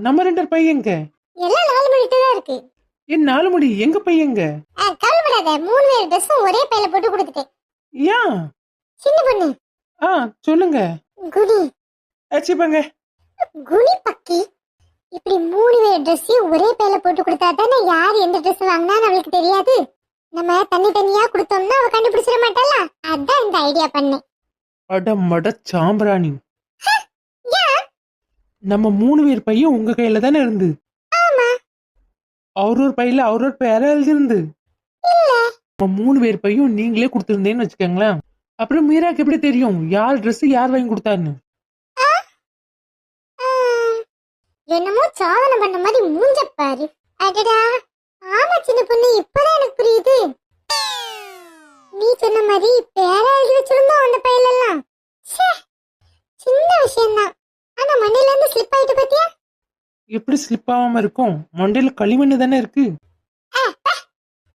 நம்ம 2 பேர் பையங்க. எல்லாம் 4 மணிட்டு தான் இருக்கு. என் 4 மணி எங்க பையங்க? கவலைப்படாத, 3 பேர் ட்ரெஸ்ஸும் ஒரே பையில போட்டு கொடுத்துட்டேன். ஏன்? சின்ன பொண்ணு. சொல்லுங்க. குடி. ஆச்சுப்பாங்க. குடி பக்கி. இப்படி 3 பேர் ட்ரெஸ்ஸையும் ஒரே பையில போட்டு கொடுத்தா தானே யார் எந்த ட்ரெஸ் வாங்கினான்னு அவளுக்கு தெரியாது. நம்ம தண்ணி தனியா கொடுத்தோம்னா அவ கண்டுபிடிச்சிட மாட்டாள. அதான் இந்த ஐடியா பண்ணேன். அட மட சாம்பிராணி. நம்ம 3 பேர் பையன் உங்க கையில தானே இருந்து? ஆமா. அவரோர் பையில அவரோர் பேர எழுதிருந்து. இல்ல. நம்ம 3 பேர் பையும் நீங்களே கொடுத்திருந்தேன்னு வச்சுக்கோங்களேன். அப்புறம் மீராக்கு எப்படி தெரியும் யார் ட்ரெஸ் யார் வாங்கி கொடுத்தாருன்னு? என்னமோ சாதனை பண்ண மாதிரி மூஞ்ச பாரு. அடடா, ஆமா சின்ன பொண்ணு, இப்பதான் எனக்கு புரியுது. நீ சொன்ன மாதிரி பேர எழுதி வச்சிருந்தோம் அந்த பையிலெல்லாம். சின்ன விஷயம்தான், ஆனா மண்டையில இருந்து ஸ்லிப் ஆயிட்டு பாத்தியா? எப்படி ஸ்லிப் ஆகாம இருக்கும்? மண்டையில களிமண்ணு தானே இருக்கு.